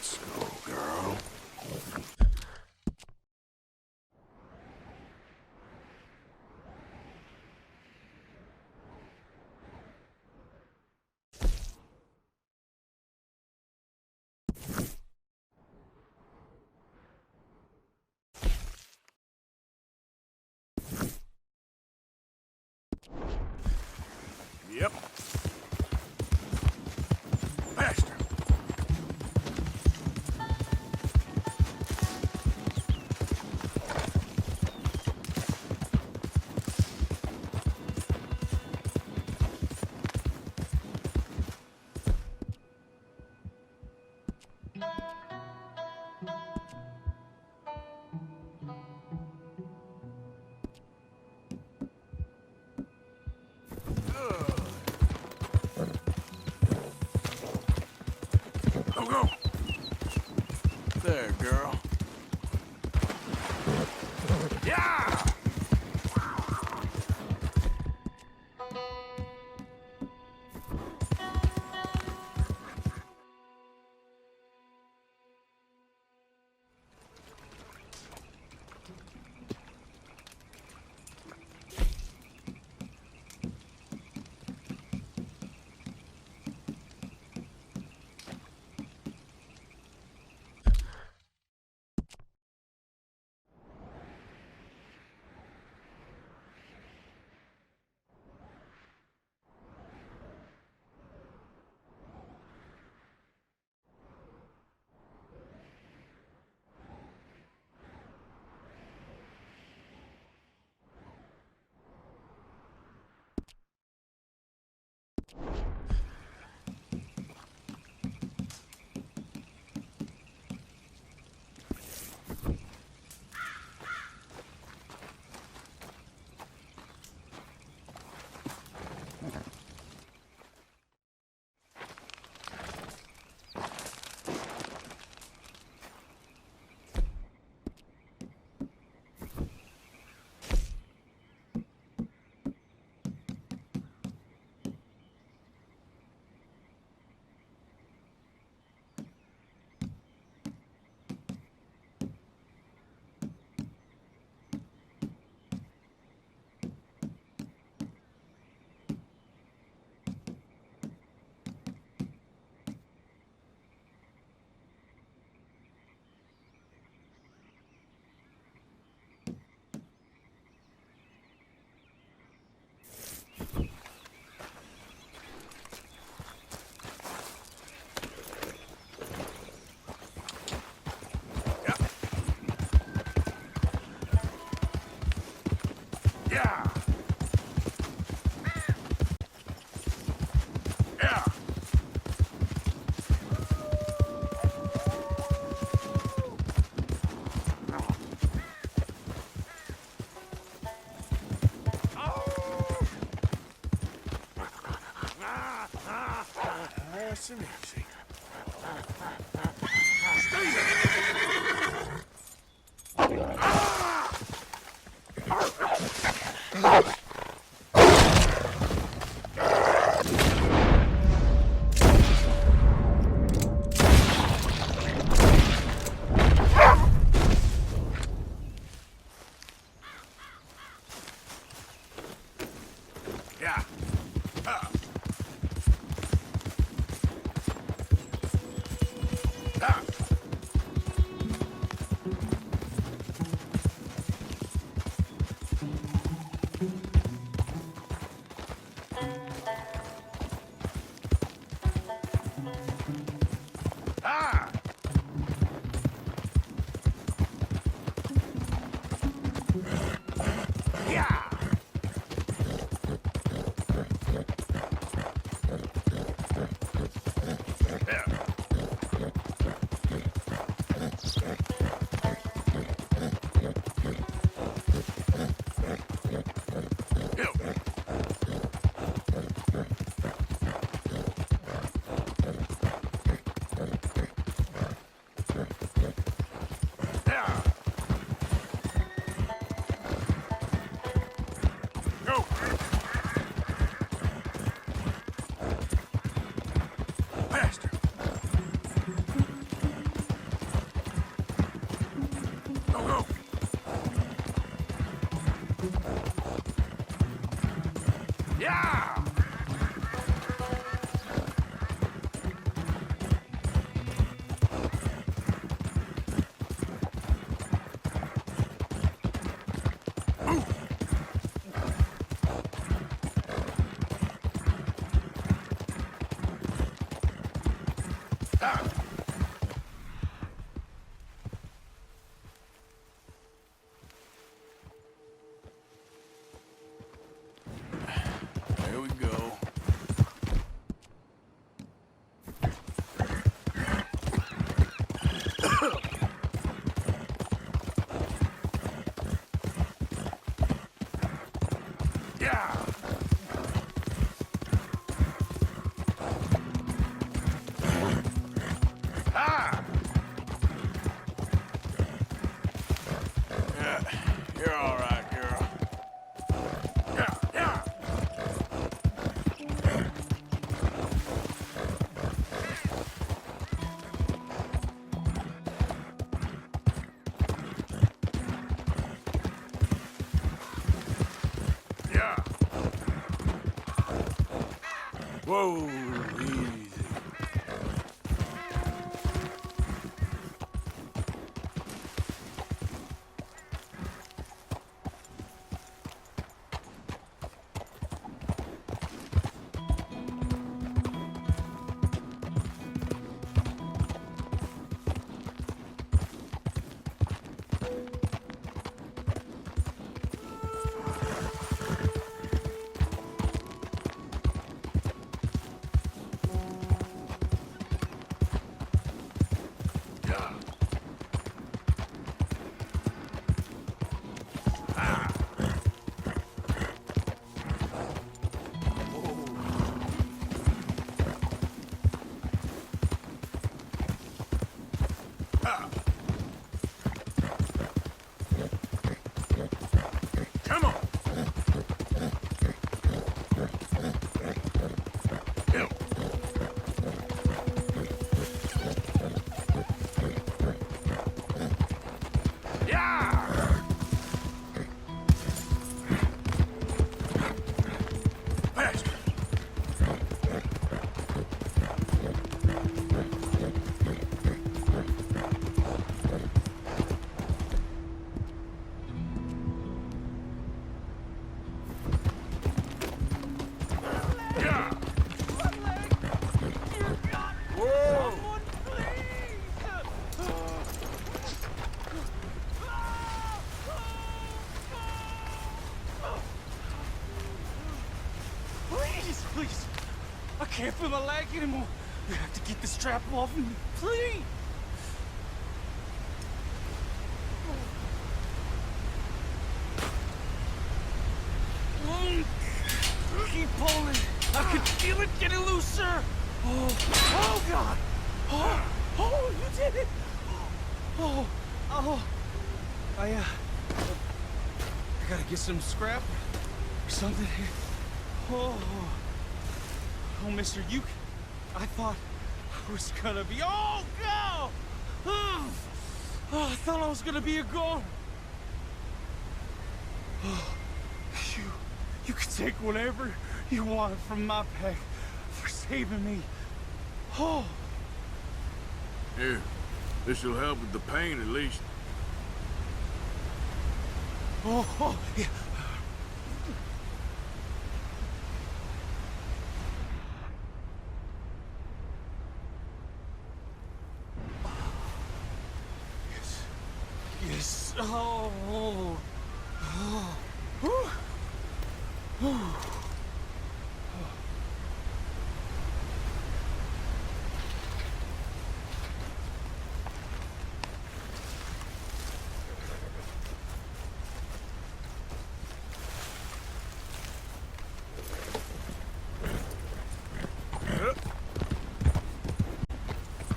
Let's go, girl. Yep. Faster. Go, go. There, girl. Yeah! Yeah! Yeah! Nice and easy. Stay there! Yeah. Ah. Ah. Yeah. There we go. Yeah. Ah. Yeah, you're all right, girl. Yeah, yeah. Yeah. Whoa, easy. Yeah. Ah. Ah. Come on. Ew. Yeah. Faster. Yeah. Whoa. Please, please. I can't feel my leg anymore. You have to get the strap off me, please. Keep pulling. I can feel it getting looser. Oh God. Oh, you did it. Oh. I gotta get some scrap or something here. Oh, mister, I thought I was gonna be, oh, go! Oh, I thought I was gonna be a goner. Oh, you can take whatever you want from my pack for saving me. Oh. Here, this'll help with the pain at least. Oh, yeah. Yes. Oh.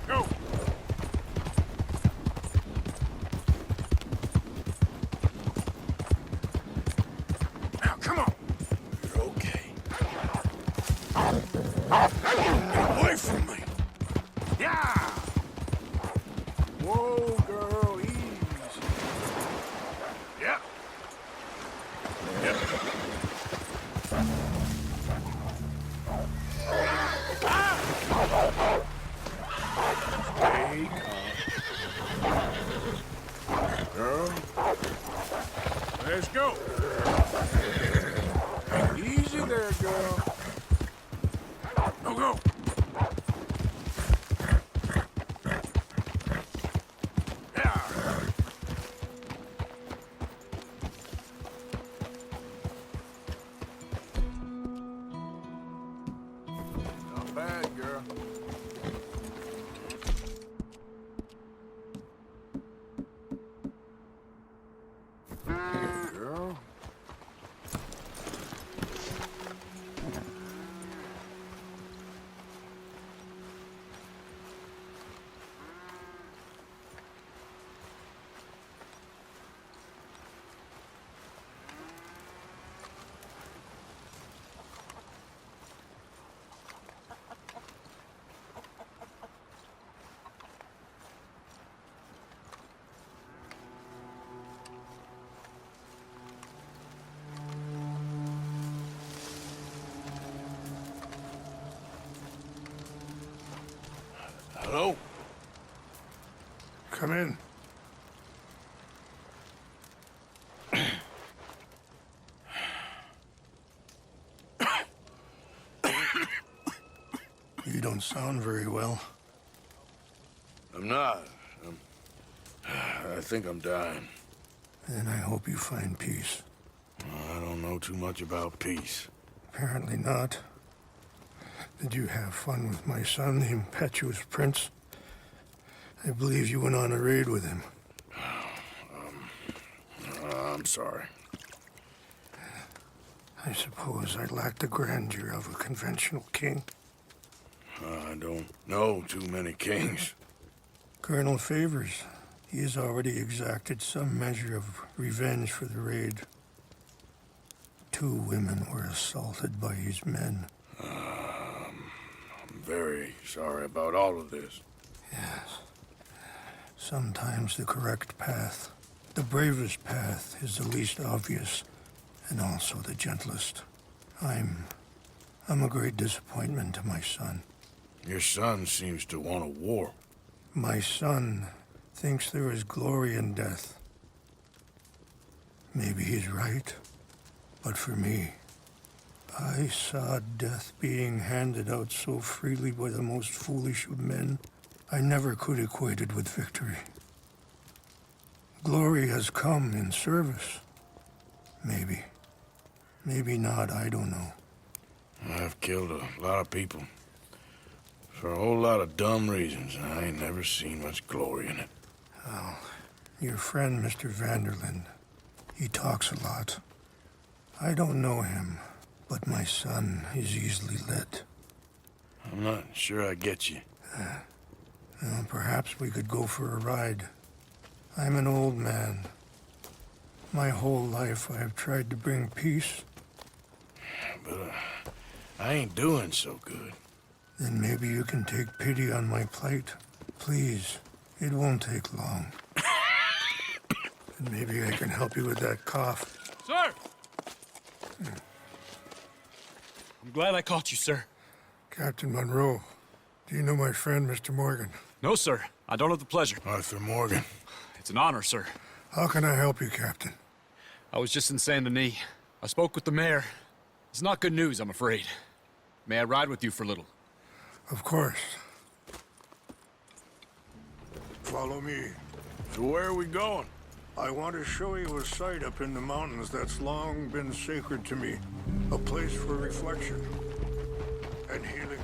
Go! Now, come on! You're okay. Get away from me! Yeah! Whoa, girl, easy. Yep. Yep. Stay calm. Girl, let's go. Easy there, girl. Go, go. Hello? Come in. You don't sound very well. I'm not. I think I'm dying. Then I hope you find peace. I don't know too much about peace. Apparently not. Did you have fun with my son, the impetuous prince? I believe you went on a raid with him. I'm sorry. I suppose I lack the grandeur of a conventional king. I don't know too many kings. Colonel Favors, he has already exacted some measure of revenge for the raid. 2 women were assaulted by his men. I'm very sorry about all of this. Yes. Sometimes the correct path, the bravest path, is the least obvious, and also the gentlest. I'm a great disappointment to my son. Your son seems to want a war. My son thinks there is glory in death. Maybe he's right, but for me, I saw death being handed out so freely by the most foolish of men, I never could equate it with victory. Glory has come in service. Maybe. Maybe not, I don't know. I've killed a lot of people. For a whole lot of dumb reasons, and I ain't never seen much glory in it. Oh, your friend, Mr. Vanderlyn, he talks a lot. I don't know him, but my son is easily led. I'm not sure I get you. Well, perhaps we could go for a ride. I'm an old man. My whole life I have tried to bring peace. But I ain't doing so good. Then maybe you can take pity on my plight. Please, it won't take long. And maybe I can help you with that cough. Sir! I'm glad I caught you, sir. Captain Monroe, do you know my friend, Mr. Morgan? No, sir. I don't have the pleasure. Arthur Morgan. It's an honor, sir. How can I help you, Captain? I was just in Saint Denis. I spoke with the mayor. It's not good news, I'm afraid. May I ride with you for a little? Of course. Follow me. So where are we going? I want to show you a site up in the mountains that's long been sacred to me. A place for reflection and healing.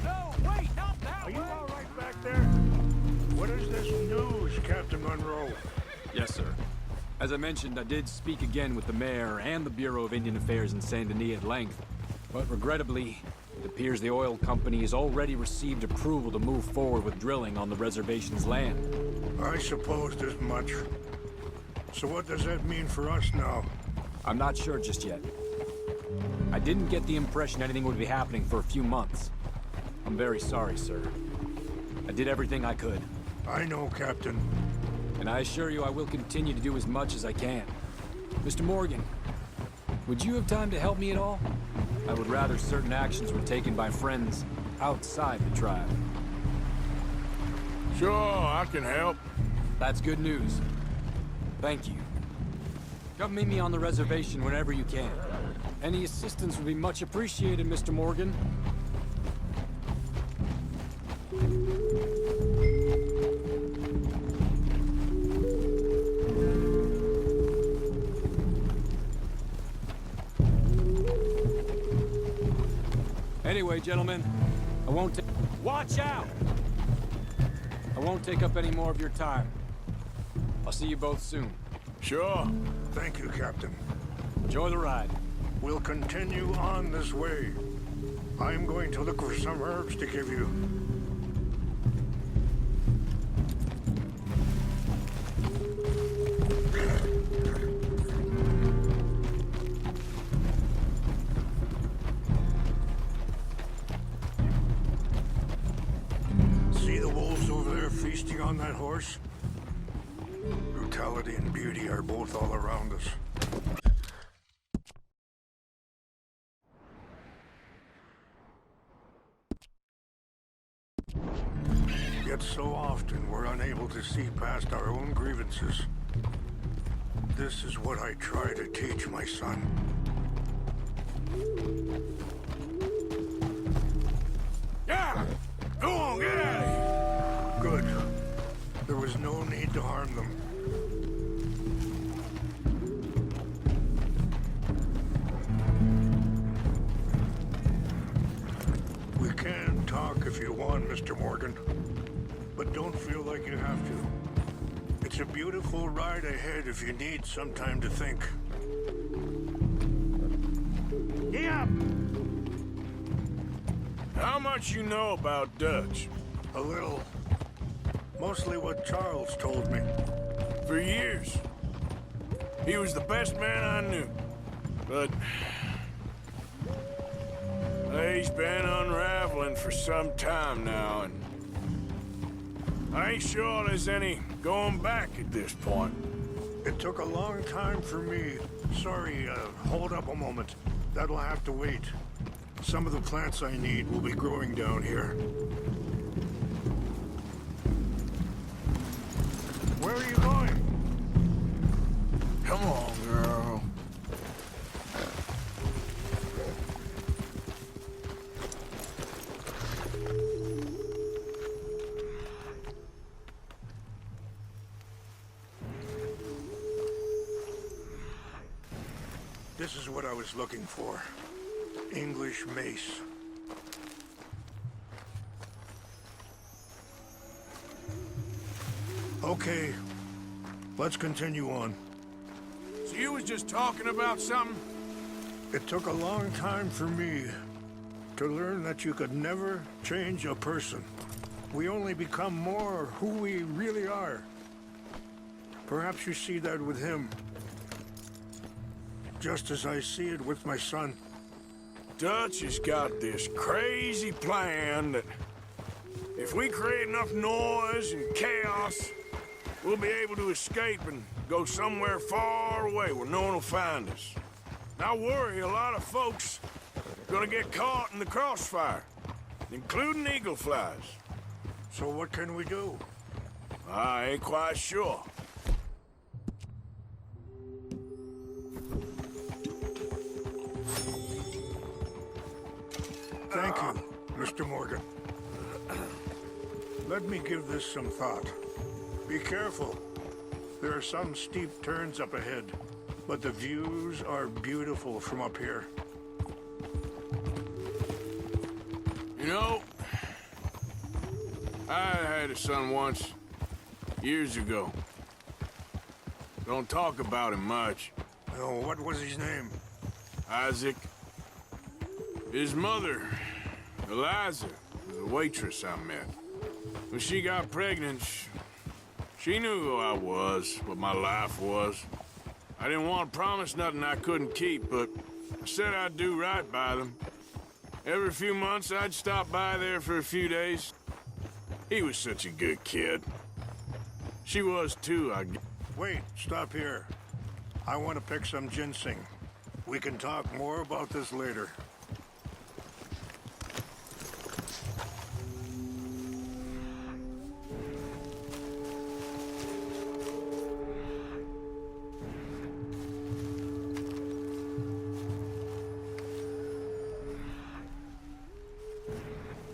No, wait, not that Are you all right back there? What is this news, Captain Monroe? Yes, sir. As I mentioned, I did speak again with the mayor and the Bureau of Indian Affairs in Saint Denis at length. But regrettably, it appears the oil company has already received approval to move forward with drilling on the reservation's land. I supposed as much. So what does that mean for us now? I'm not sure just yet. I didn't get the impression anything would be happening for a few months. I'm very sorry, sir. I did everything I could. I know, Captain. And I assure you I will continue to do as much as I can. Mr. Morgan, would you have time to help me at all? I would rather certain actions were taken by friends outside the tribe. Sure, I can help. That's good news. Thank you. Come meet me on the reservation whenever you can. Any assistance would be much appreciated, Mr. Morgan. Anyway, gentlemen, I won't take... Watch out! I won't take up any more of your time. I'll see you both soon. Sure. Thank you, Captain. Enjoy the ride. We'll continue on this way. I'm going to look for some herbs to give you. See the wolves over there feasting on that horse? Brutality and beauty are both all around us. Yet so often we're unable to see past our own grievances. This is what I try to teach my son. Yeah! Go on, get out of here! Good. There was no need to harm them. We can talk if you want, Mr. Morgan. But don't feel like you have to. It's a beautiful ride ahead if you need some time to think. Yeah! How much you know about Dutch? A little. Mostly what Charles told me. For years. He was the best man I knew. But... he's been unraveling for some time now, and... I ain't sure there's any going back at this point. It took a long time for me. Sorry, hold up a moment. That'll have to wait. Some of the plants I need will be growing down here. Where are you going? Come on, girl. This is what I was looking for. English mace. Okay, let's continue on. So you was just talking about something? It took a long time for me to learn that you could never change a person. We only become more who we really are. Perhaps you see that with him. Just as I see it with my son. Dutch has got this crazy plan that if we create enough noise and chaos, we'll be able to escape and go somewhere far away where no one will find us. I worry a lot of folks are gonna get caught in the crossfire, including eagle flies. So what can we do? I ain't quite sure. Thank you, Mr. Morgan. Let me give this some thought. Be careful. There are some steep turns up ahead, but the views are beautiful from up here. You know, I had a son once, years ago. Don't talk about him much. Oh, what was his name? Isaac. His mother, Eliza, was a waitress I met. When she got pregnant, she knew who I was, what my life was. I didn't want to promise nothing I couldn't keep, but I said I'd do right by them. Every few months, I'd stop by there for a few days. He was such a good kid. She was too, I guess. Wait, stop here. I want to pick some ginseng. We can talk more about this later.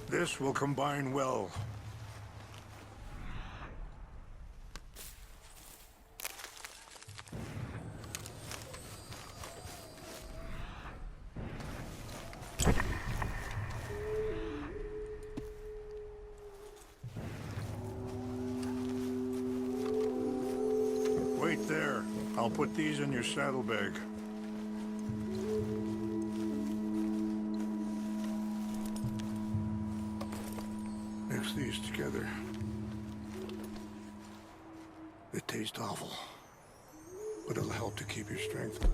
This will combine well. Wait there. I'll put these in your saddlebag. Mix these together. It tastes awful, but it'll help to keep your strength.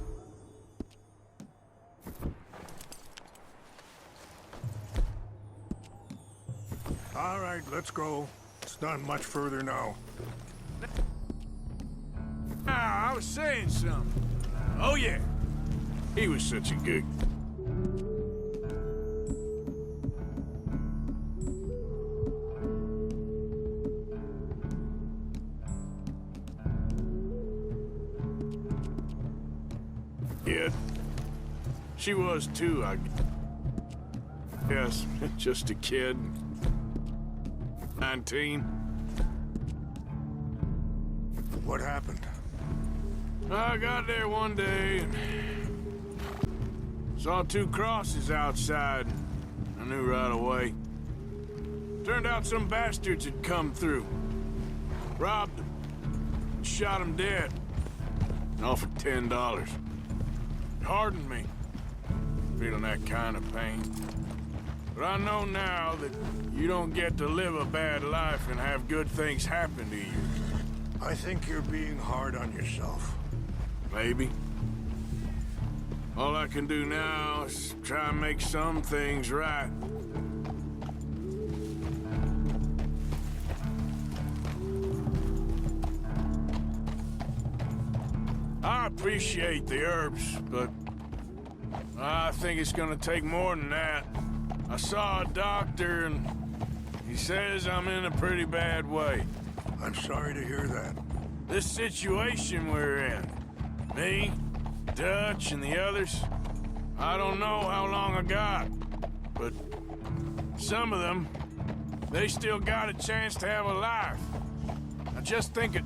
All right, let's go. It's not much further now. Ah, I was saying something. Oh, yeah. He was such a good... kid. She was too, I guess. Just a kid. 19. What happened? I got there one day and saw 2 crosses outside. I knew right away. Turned out some bastards had come through. Robbed them. And shot them dead. And offered $10. It hardened me. Feeling that kind of pain. But I know now that you don't get to live a bad life and have good things happen to you. I think you're being hard on yourself. Maybe. All I can do now is try and make some things right. I appreciate the herbs, but I think it's gonna take more than that. I saw a doctor and he says I'm in a pretty bad way. I'm sorry to hear that. This situation we're in, me, Dutch, and the others, I don't know how long I got, but some of them, they still got a chance to have a life. I just think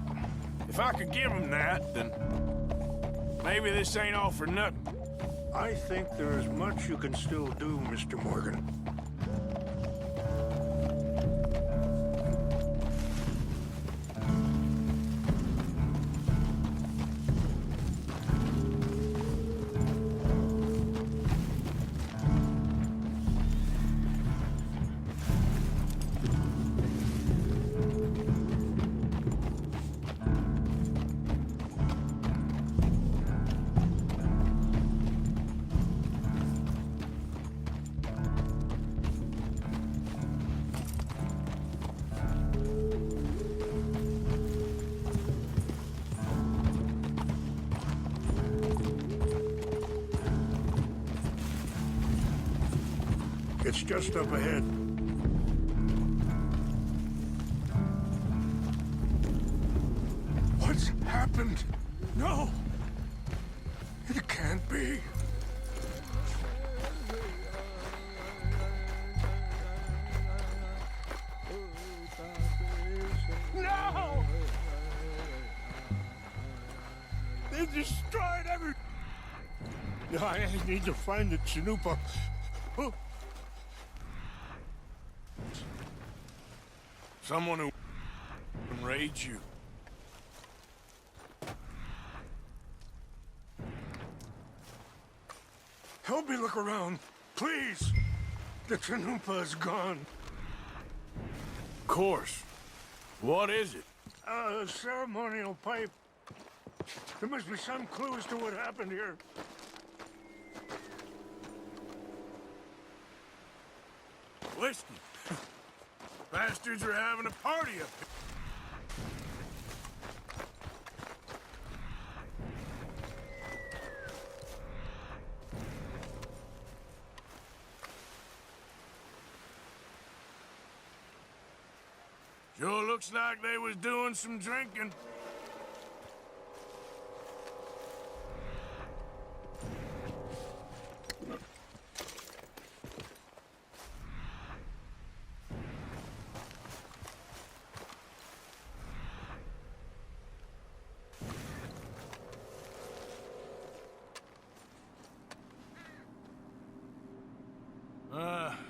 if I could give them that, then maybe this ain't all for nothing. I think there is much you can still do, Mr. Morgan. It's just up ahead. What's happened? No! It can't be. No! They destroyed every... I need to find the Chanupa. Oh. Someone who can raid you. Help me look around, please. The Chanupa is gone. Of course. What is it? A ceremonial pipe. There must be some clue as to what happened here. Whiskey. Bastards are having a party up here. Sure looks like they was doing some drinking.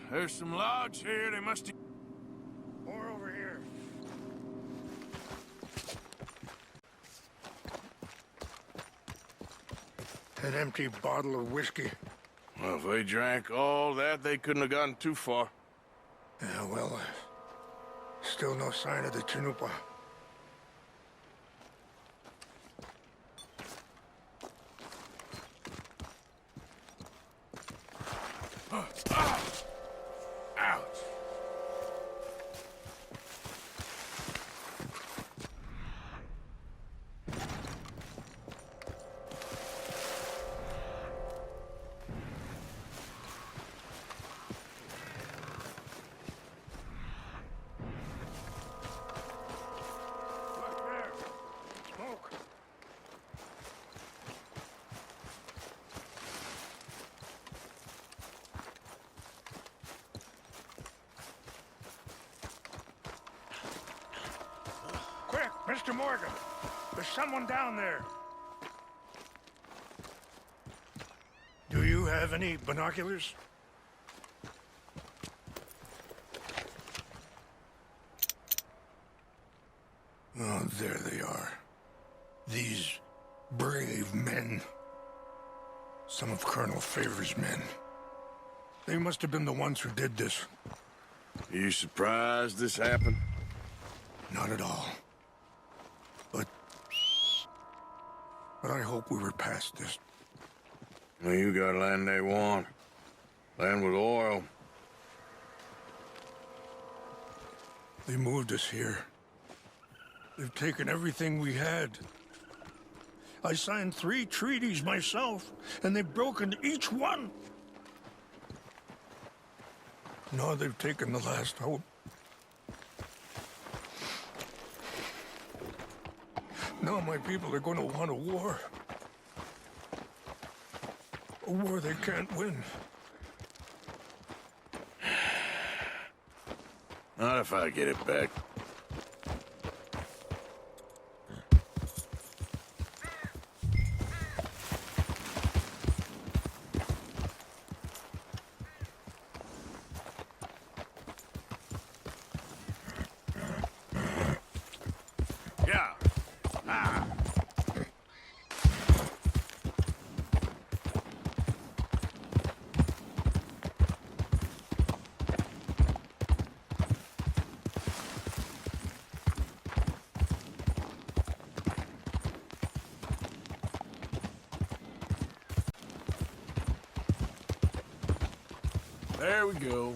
There's some logs here. They must... More over here. An empty bottle of whiskey. Well, if they drank all that, they couldn't have gotten too far. Yeah, well, still no sign of the Chanupa. Ouch! Look there. Smoke. Mr. Morgan, there's someone down there. Do you have any binoculars? Oh, there they are. These brave men. Some of Colonel Favor's men. They must have been the ones who did this. Are you surprised this happened? Not at all. But I hope we were past this. Well, you got land they want. Land with oil. They moved us here. They've taken everything we had. I signed 3 treaties myself, and they've broken each one. Now they've taken the last hope. Now my people are going to want a war. A war they can't win. Not if I get it back. Yeah. Ah. There we go.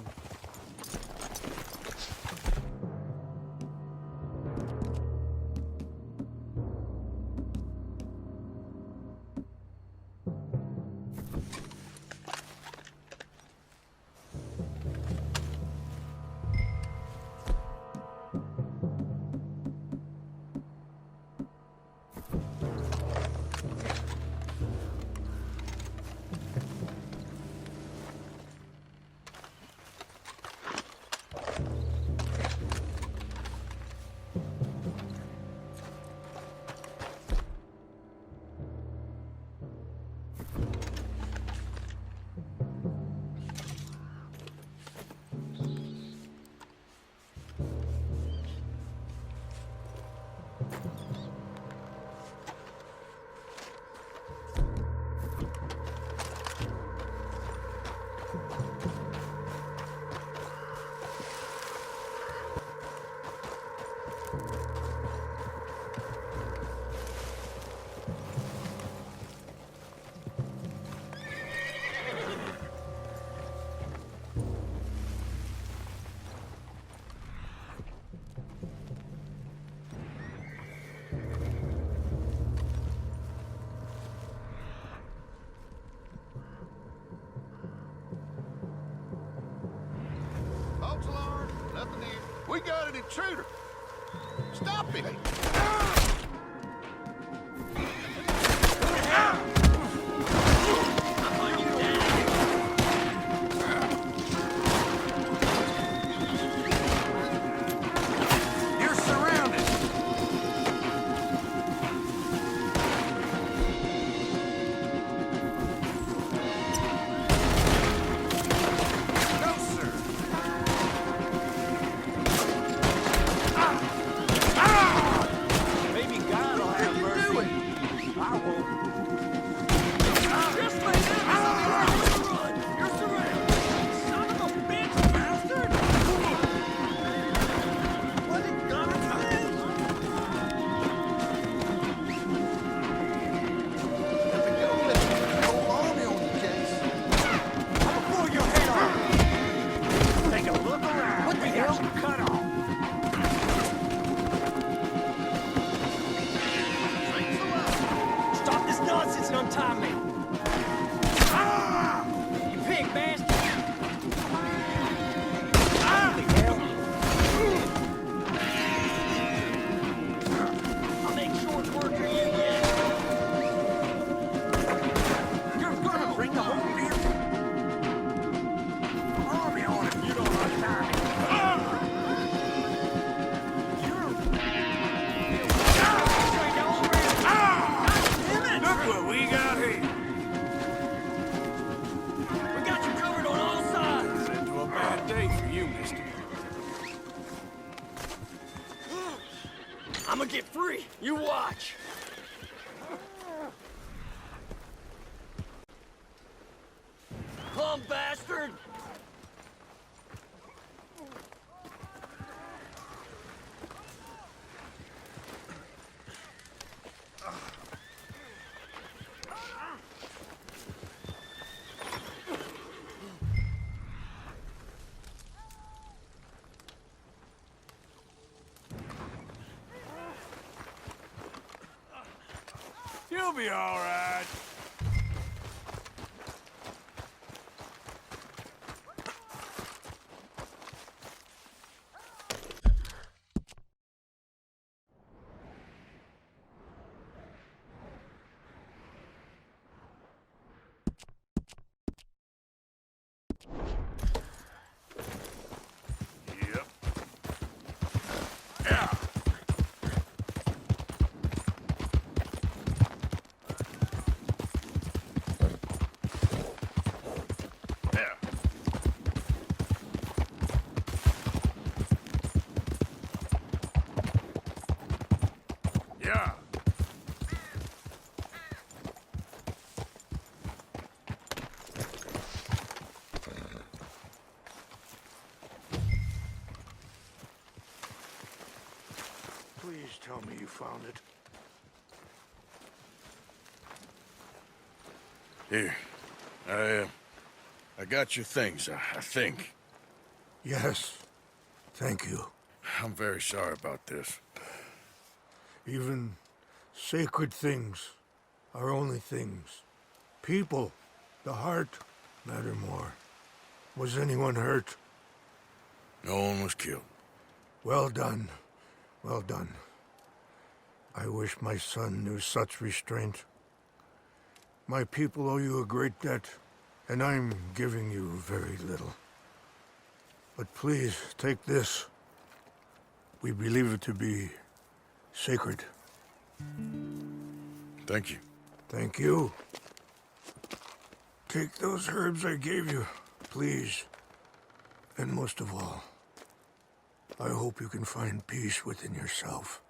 False alarm, nothing here. We got an intruder. Stop him. You're surrounded! No, sir! I'm gonna get free. You watch. Come, bastard! You'll be all right. Yep. Yeah. Yeah. Yeah. Please tell me you found it. Here. I got your things, I think. Yes. Thank you. I'm very sorry about this. Even sacred things are only things. People, the heart, matter more. Was anyone hurt? No one was killed. Well done. Well done. I wish my son knew such restraint. My people owe you a great debt, and I'm giving you very little. But please, take this. We believe it to be sacred. Thank you. Thank you. Take those herbs I gave you, please. And most of all, I hope you can find peace within yourself.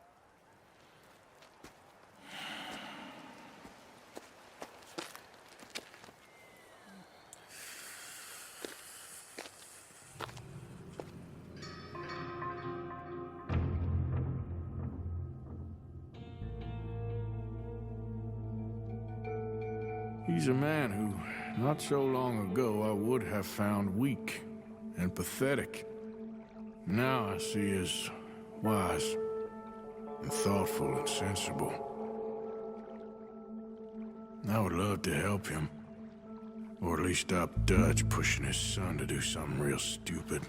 He's a man who, not so long ago, I would have found weak and pathetic. Now I see as wise and thoughtful and sensible. I would love to help him, or at least stop Dutch pushing his son to do something real stupid.